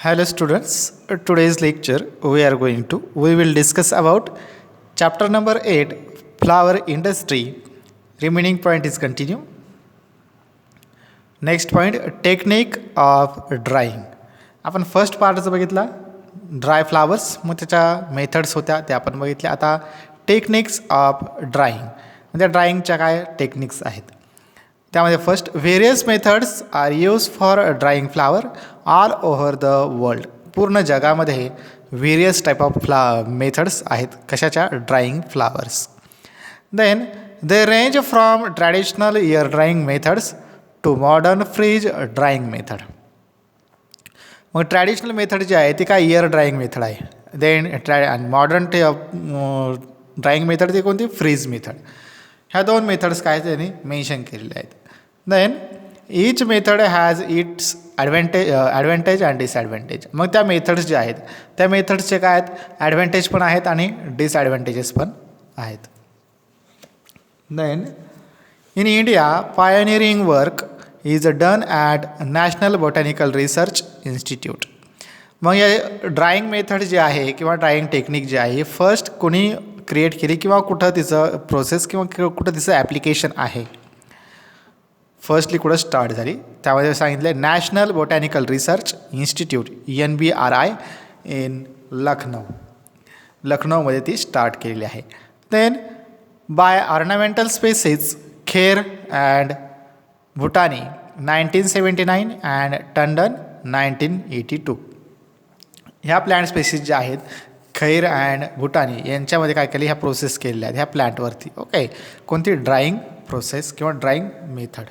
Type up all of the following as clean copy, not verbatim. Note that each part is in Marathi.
Hello students, today's lecture we will discuss about chapter number 8 flower industry. Remaining point is continue. Next point technique of drying. आपण फर्स्ट पार्टचं बघितला ड्राय फ्लावर्स, मग त्याच्या मेथड्स होत्या त्या आपण बघितल्या. आता टेक्निक्स ऑफ ड्राईंग म्हणजे ड्राईंगच्या काय टेक्निक्स आहेत त्यामध्ये first various methods are used for drying flower all over the world. पूर्ण जगामध्ये व्हेरियस टाईप ऑफ मेथड्स आहेत कशाच्या drying flowers. Then they range from traditional air drying methods to modern freeze drying method. मग ट्रॅडिशनल मेथड जी आहे ती काय एअर ड्राईंग मेथड आहे. देन मॉडर्न ड्राईंग मेथड ती कोणती फ्रीज मेथड. ह्या दोन मेथड्स काय त्यांनी मेन्शन केलेले आहेत. Then each method has its advantage and disadvantage. मग त्या मेथड्स ज्या आहेत त्या मेथड्सचे काय आहेत ॲडव्हान्टेज पण आहेत आणि डिसॲडव्हान्टेजेस पण आहेत. Then in India pioneering work is done at National botanical research Institute. मग या ड्राईंग मेथड जे आहे किंवा ड्राईंग टेक्निक जे आहे फर्स्ट कोणी क्रिएट केली किंवा कुठं तिचं प्रोसेस किंवा कुठं तिचं ॲप्लिकेशन आहे फर्स्टली कुठं स्टार्ट झाली त्यामध्ये सांगितलं national botanical research institute NBRI in लखनौमध्ये ती स्टार्ट केलेली आहे. Then by ornamental species Kher and Bhutani 1979 and Tandon 1982. ह्या प्लांट स्पेसिस ज्या आहेत खैर अँड भूटानी यांच्यामध्ये काय केली ह्या प्रोसेस केलेल्या आहेत ह्या प्लांटवरती. ओके कोणती ड्राईंग प्रोसेस किंवा drying method.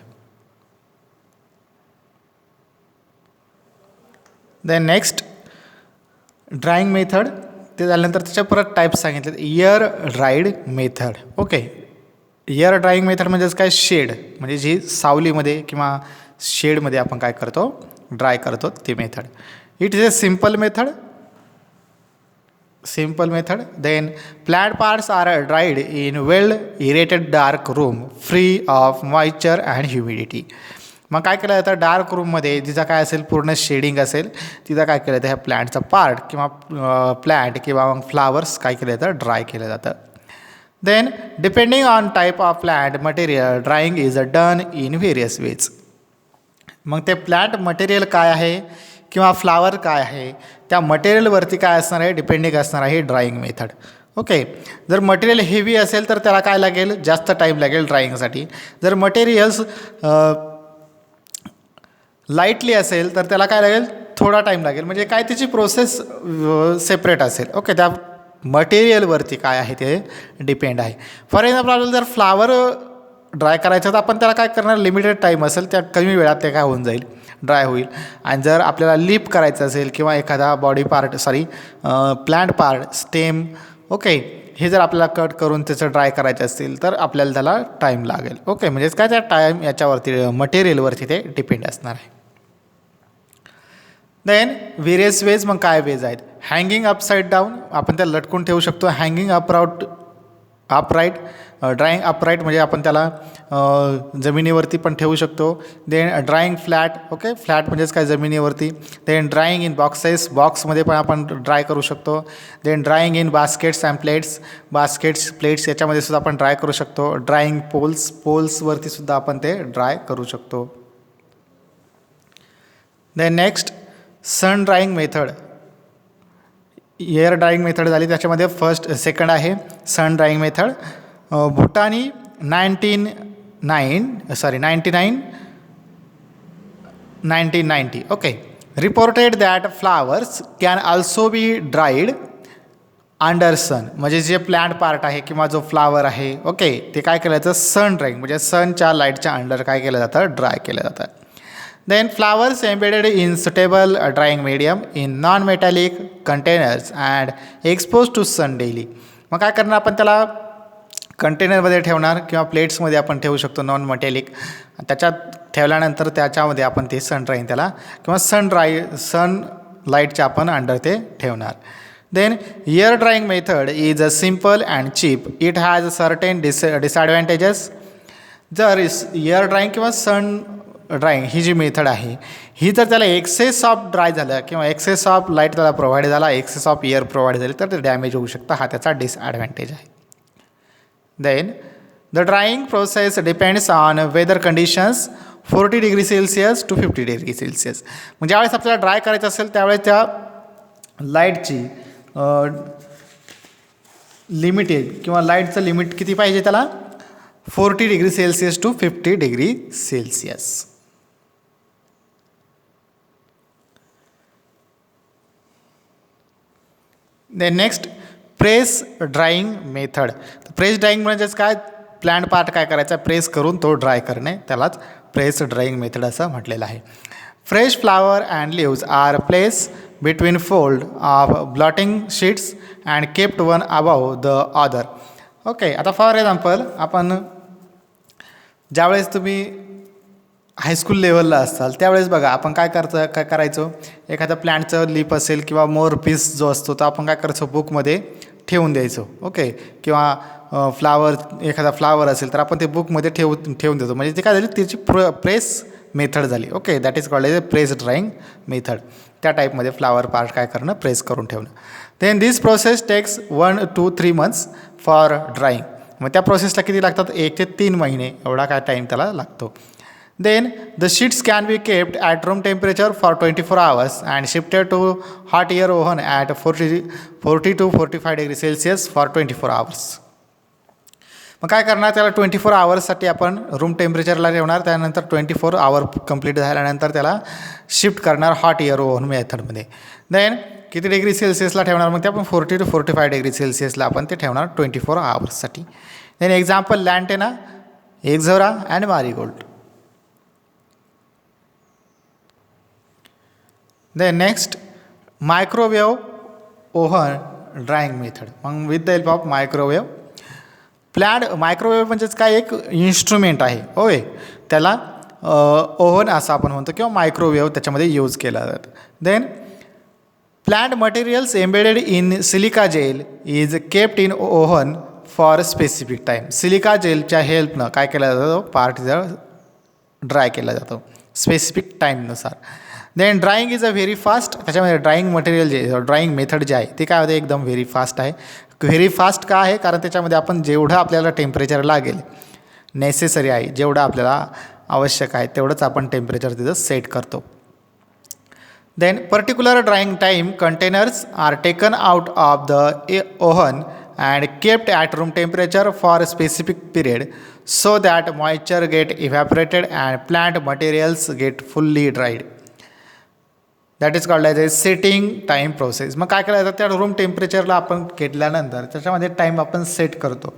Then next drying method ते झाल्यानंतर त्याच्या परत टाईप्स सांगितले. Air dried method. Okay air drying method म्हणजेच काय शेड म्हणजे जी सावलीमध्ये किंवा शेडमध्ये आपण काय करतो ड्राय करतो ती method. It is a simple method. Then plant parts are dried in well aerated dark room free of moisture and humidity. मग काय केलं जातं डार्क रूममध्ये जिचा काय असेल पूर्ण शेडिंग असेल तिथं काय केलं जातं ह्या प्लॅन्टचा पार्ट किंवा प्लॅन्ट किंवा मग फ्लावर्स काय केलं जातं ड्राय केलं जातं. Then depending on type of plant material drying is done in various ways. मग ते प्लॅन्ट मटेरियल काय आहे किंवा फ्लावर काय आहे त्या मटेरियलवरती काय असणार आहे डिपेंडिंग असणार आहे ड्राईंग मेथड. ओके जर मटेरियल हेवी असेल तर त्याला काय लागेल जास्त टाईम लागेल ड्राईंगसाठी. जर मटेरियल्स लाईटली असेल तर त्याला काय लागेल थोडा टाईम लागेल. म्हणजे काय त्याची प्रोसेस सेपरेट असेल. ओके त्या मटेरियलवरती काय आहे ते डिपेंड आहे. फॉर एक्झाम्पल जर फ्लावर ड्राय करायचं तर आपण त्याला काय करणार लिमिटेड टाईम असेल त्या कमी वेळात ते काय होऊन जाईल ड्राय होईल. आणि जर आपल्याला लिप करायचं असेल किंवा एखादा body part plant part stem okay हे जर आपल्याला कट करून त्याचं ड्राय करायचं असेल तर आपल्याला त्याला टाईम लागेल. ओके म्हणजेच काय त्या टाईम याच्यावरती मटेरियलवरती ते डिपेंड असणार आहे. देन व्हेरियस वेज मग काय वेज आहेत हँगिंग अपसाईड डाऊन आपण त्याला लटकून ठेवू शकतो. हँगिंग अपराईट ड्राईंग अपराईट म्हणजे आपण त्याला जमिनीवरती पण ठेवू शकतो. Then drying flat. Okay flat म्हणजेच काय जमिनीवरती. देन ड्राईंग इन बॉक्सेस बॉक्समध्ये पण आपण ड्राय करू शकतो. Then drying in baskets and plates याच्यामध्ये सुद्धा आपण ड्राय करू शकतो. ड्राईंग पोल्सवरती सुद्धा आपण ते ड्राय करू शकतो. Then next sun drying method. Air drying method झाली त्याच्यामध्ये सेकंड आहे sun drying method. Bhutani 1990 okay reported that flowers can also be dried under sun. म्हणजे जे प्लांट पार्ट आहे किंवा जो फ्लावर आहे ओके ते काय केलं जातं सन ड्राईंग म्हणजे सनच्या लाईटच्या अंडर काय केलं जातं ड्राय केलं जातं. Then flowers embedded in suitable drying medium in non metallic containers and expose to sun daily. मग काय करणार आपण त्याला कंटेनरमध्ये ठेवणार किंवा प्लेट्समध्ये आपण ठेवू शकतो नॉन मेटॅलिक. त्याच्यात ठेवल्यानंतर त्याच्यामध्ये आपण ते सन ड्राईंग त्याला किंवा सन लाईटच्या आपण अंडर ते ठेवणार. Then air drying method is a simple and cheap. It has certain disadvantages. जर एअर ड्राईंग किंवा ड्राईंग ही जी मेथड आहे ही जर त्याला एक्सेस ऑफ ड्राय झालं किंवा एक्सेस ऑफ लाईट त्याला प्रोव्हाइड झाला, एक्सेस ऑफ एअर प्रोव्हाइड झाली तर ते डॅमेज होऊ शकतं. हा त्याचा डिसॲडव्हान्टेज आहे. Then the drying process depends on weather conditions 40 degree Celsius to 50 degree Celsius. मग ज्यावेळेस आपल्याला ड्राय करायचं असेल त्यावेळेस त्या लाईटची लिमिटेड किंवा लाईटचं लिमिट किती पाहिजे त्याला 40 degree Celsius to 50 degree Celsius. Then next press drying method. Press drying म्हणजेच काय, प्लॅन्ट पार्ट काय करायचा प्रेस करून तो ड्राय करणे, त्यालाच प्रेस ड्राईंग मेथड असं म्हटलेलं आहे. Fresh flower and leaves are place between fold of blotting sheets and kept one above the other. Okay, आता फॉर एक्झाम्पल आपण ज्यावेळेस तुम्ही हायस्कूल लेवलला असाल त्यावेळेस बघा आपण काय करायचो, एखादा प्लॅन्टचं लीप असेल किंवा मोर पीस जो असतो तो आपण काय करायचो बुकमध्ये ठेवून द्यायचो. ओके, किंवा एखादा फ्लावर असेल तर आपण ते बुकमध्ये ठेवून देतो. म्हणजे ते काय झाली त्याची प्रेस मेथड झाली. Okay, that is called as a press drying method. त्या टाईपमध्ये फ्लावर पार्ट काय करणं प्रेस करून ठेवणं. Then this process takes 1 to 3 months for drying. मग त्या प्रोसेसला किती लागतात 1 ते 3 महिने एवढा काय टाईम त्याला लागतो. Then the sheets can be kept at room temperature for 24 hours and shifted to hot air oven at 40 to 45 degree Celsius for 24 hours. मग काय करणार त्याला 24 आवर्ससाठी आपण रूम टेम्परेचरला ठेवणार. त्यानंतर 24 आवर कंप्लीट झाल्यानंतर त्याला शिफ्ट करणार हॉट एअर ओव्हन मेथडमध्ये. देन किती डिग्री सेल्सिअसला ठेवणार मग ते आपण 40 to 45 डिग्री सेल्सिअसला आपण ते ठेवणार 24 आवर्ससाठी. Then example lantana, ixora and marigold. Then next microwave oven drying method. मग with the help of microwave microwave म्हणजेच काय एक इन्स्ट्रुमेंट आहे. होय, त्याला ओव्हन असं आपण म्हणतो किंवा मायक्रोवेव्ह त्याच्यामध्ये यूज केला जातं. Then plant materials embedded in silica gel is kept in oven for specific time. Silica जेलच्या हेल्पनं काय केलं जातं पार्ट ड्राय केला जातो स्पेसिफिक टाईमनुसार. Then drying is a very fast. त्याच्यामध्ये ड्राईंग मटेरियल जे ड्राईंग मेथड जे आहे ते काय होते एकदम व्हेरी फास्ट आहे. व्हेरी फास्ट का आहे कारण त्याच्यामध्ये आपण जेवढं आपल्याला टेम्परेचर लागेल नेसेसरी आहे, जेवढं आपल्याला आवश्यक आहे तेवढंच आपण टेम्परेचर तिथं सेट करतो. Then particular drying time containers are taken out of the oven and kept at room temperature for specific period so that moisture get evaporated and plant materials get fully dried. That is called as a setting time process. मग काय करायचं त्या रूम टेम्परेचरला आपण घेतल्यानंतर त्याच्यामध्ये टाईम आपण सेट करतो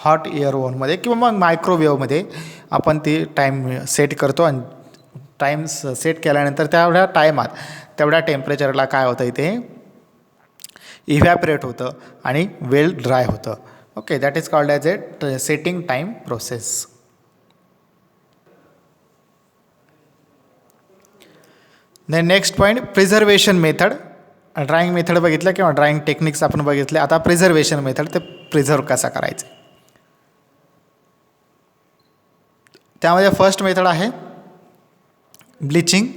हॉट एअर ओव्हनमध्ये किंवा मग मायक्रोवेव्हमध्ये आपण ती टाईम सेट करतो. आणि टाईम सेट केल्यानंतर तेवढ्या टायमात तेवढ्या टेम्परेचरला काय होतं इथे इव्हॅपरेट होतं आणि वेल ड्राय होतं. Okay, that is called as a setting time process. Then next point preservation method. Drying method बघितलं किंवा ड्राईंग टेक्निक्स आपण बघितले. आता प्रिझर्वेशन मेथड ते प्रिझर्व कसा करायचं. त्यामध्ये फर्स्ट मेथड आहे bleaching.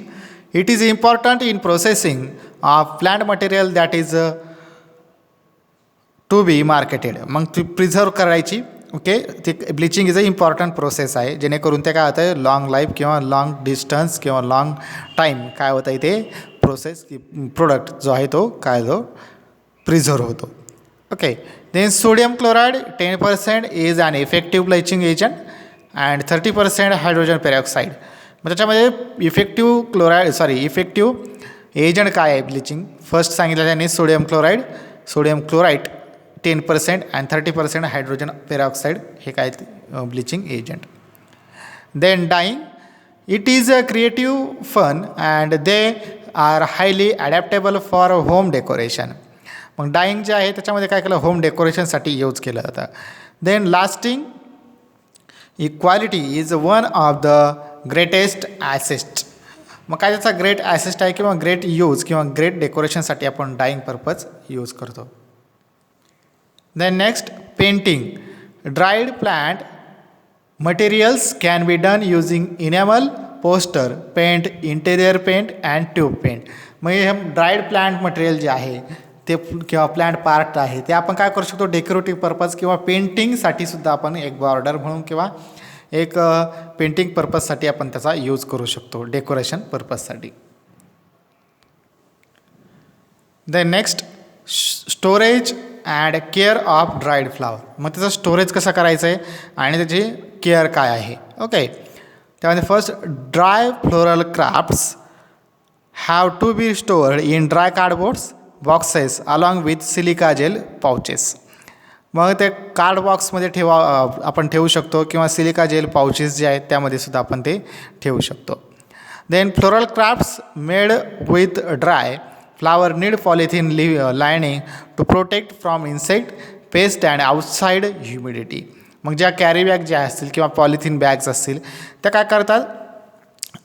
It is important in processing of plant material that is to be marketed. मग ती प्रिझर्व करायची. ओके, ते bleaching is a important process आहे जेणेकरून ते काय होतं आहे लाँग लाईफ किंवा लाँग डिस्टन्स किंवा लाँग टाईम काय होतं आहे ते प्रोसेस प्रोडक्ट जो आहे तो काय जो प्रिझर्व होतो. Okay, then sodium chloride 10% is an effective bleaching agent and 30% hydrogen peroxide. मग त्याच्यामध्ये इफेक्टिव्ह एजंट काय आहे ब्लिचिंग फर्स्ट सांगितलं त्यांनी sodium chloride 10% and 30% hydrogen peroxide हे काय bleaching agent. Then dyeing it is a creative fun and they are highly adaptable for home decoration. मग डाईंग जे आहे त्याच्यामध्ये काय केलं होम डेकोरेशनसाठी यूज केलं जातं. Then lasting equality is one of the greatest asset. मग काय त्याचा ग्रेट ॲसेस्ट आहे किंवा ग्रेट यूज किंवा ग्रेट डेकोरेशनसाठी आपण डाईंग पर्पज यूज करतो. Then next painting. Dried plant materials can be done using enamel poster, paint, interior paint and tube paint. मग हे ड्राईड प्लांट मटेरियल जे आहे ते किंवा प्लांट पार्ट आहे ते आपण काय करू शकतो, डेकोरेटिव्ह पर्पज किंवा पेंटिंगसाठी सुद्धा आपण एक बॉर्डर म्हणून किंवा एक पेंटिंग पर्पजसाठी आपण त्याचा यूज करू शकतो, डेकोरेशन पर्पजसाठी. The next storage and care of dried flower. मग त्याचं स्टोरेज कसं करायचं आहे आणि त्याची केअर काय आहे. ओके, त्यामध्ये first dry floral crafts have to be stored in dry cardboards boxes along with silica gel pouches. मग ते कार्ड बॉक्समध्ये आपण ठेवू शकतो किंवा सिलिका जेल पाउचेस जे आहेत त्यामध्ये सुद्धा आपण ते ठेवू शकतो. Then floral crafts made with dry flower need polythene lining to protect from insect, pest and outside humidity. मग ज्या कॅरी बॅग ज्या असतील किंवा पॉलिथिन बॅग्स असतील त्या काय करतात,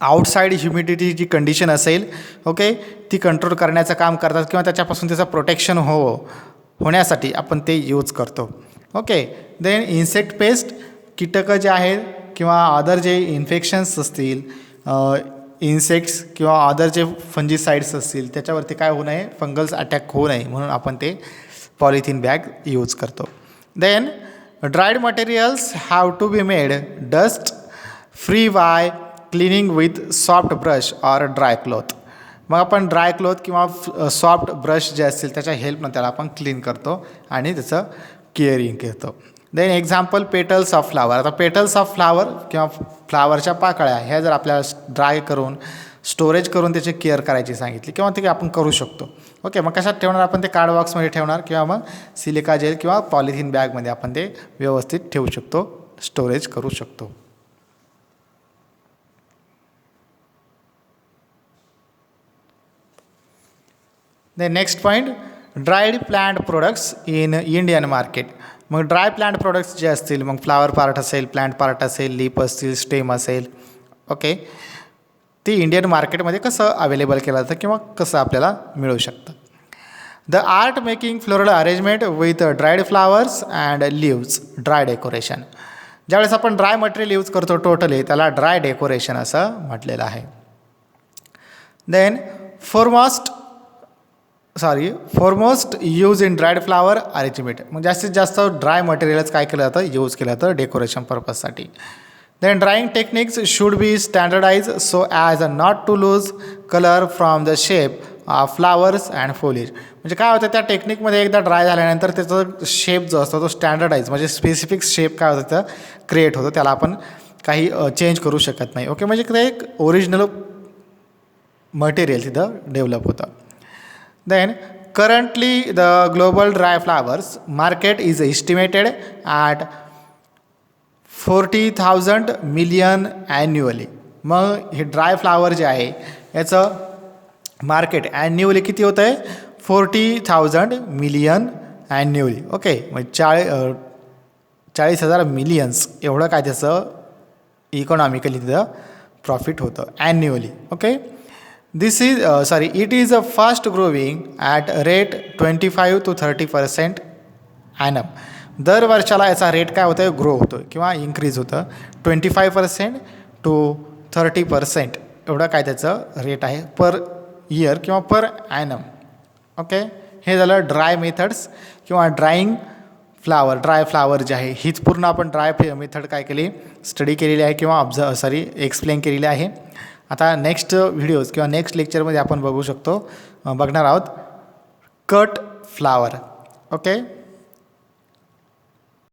आउटसाईड ह्युमिडिटी जी कंडिशन असेल ओके ती कंट्रोल करण्याचं काम करतात किंवा त्याच्यापासून त्याचं प्रोटेक्शन होण्यासाठी आपण ते यूज करतो. ओके, देन इन्सेक्ट पेस्ट, कीटकं जे आहेत किंवा अदर जे इन्फेक्शन्स असतील, इन्सेक्ट्स किंवा अदर जे फंजीसाईड्स असतील त्याच्यावरती काय होऊ नये, फंगल्स अटॅक होऊ नये म्हणून आपण ते पॉलिथिन बॅग यूज करतो. Then dried materials have to be made dust free by cleaning with soft brush or dry cloth. मग आपण ड्राय क्लॉथ किंवा सॉफ्ट ब्रश जे असतील त्याच्या हेल्पनं त्याला आपण क्लीन करतो आणि त्याचं केअरिंग करतो. Then example petals of flower. आता पेटल्स ऑफ फ्लावर किंवा फ्लावरच्या पाकळ्या ह्या जर आपल्याला ड्राय करून स्टोरेज करून त्याची केअर करायची सांगितली किंवा ते आपण करू शकतो. ओके, मग कशात ठेवणार आपण ते कार्ड बॉक्समध्ये ठेवणार किंवा मग सिलिका जेल किंवा पॉलिथिन बॅगमध्ये आपण ते व्यवस्थित ठेवू शकतो, स्टोरेज करू शकतो. The next point dried plant products in Indian market. मग ड्राय प्लांट प्रोडक्ट्स जे असतील मग फ्लावर पार्ट असेल, प्लांट पार्ट असेल, लीप असतील, स्टेम असेल ओके ती इंडियन मार्केटमध्ये कसं अवेलेबल केलं जातं किंवा कसं आपल्याला मिळू शकतं. The art making floral arrangement with dried flowers and leaves dry decoration. ज्यावेळेस आपण ड्राय मटेरियल यूज करतो टोटली त्याला ड्राय डेकोरेशन असं म्हटलेलं आहे. Then foremost use in dried flower arrangement. मग जास्तीत जास्त ड्राय मटेरियलच काय केलं जातं, यूज केलं जातं डेकोरेशन पर्पजसाठी. Then drying techniques should be standardise so as not to lose colour from the shape of flowers and foliage. म्हणजे काय होतं त्या टेक्निकमध्ये एकदा ड्राय झाल्यानंतर त्याचा शेप जो असतो तो स्टँडर्डाइज म्हणजे स्पेसिफिक शेप काय होतं तर क्रिएट होतो, त्याला आपण काही चेंज करू शकत नाही. ओके, म्हणजे ते एक ओरिजिनल मटेरियल तिथं डेव्हलप होतं. Then currently the global dry flowers market is estimated at 40,000 million annually. मग हे ड्राय फ्लावर जे आहे याचं मार्केट ॲन्युअली किती होतं आहे, 40,000 मिलियन ॲन्युअली. ओके, मग 40,000 मिलियन्स एवढं काय त्याचं इकॉनॉमिकली तिथं प्रॉफिट होतं annually. Okay, it is a fast growing at rate 25 to 30% annum. दर वर्षाला याचा रेट काय होतं आहे, ग्रो होतो किंवा इन्क्रीज होतं 25% to 30% एवढं काय त्याचं रेट आहे पर इयर किंवा पर ॲनम. ओके, हे झालं ड्राय मेथड्स किंवा ड्राईंग ड्राय फ्लावर जे आहे हीच पूर्ण आपण ड्राय मेथड काय केली, स्टडी केलेली आहे किंवा एक्सप्लेन केलेली आहे. आता नेक्स्ट व्हिडिओज किंवा नेक्स्ट लेक्चरमध्ये आपण बघणार आहोत कट फ्लावर. ओके.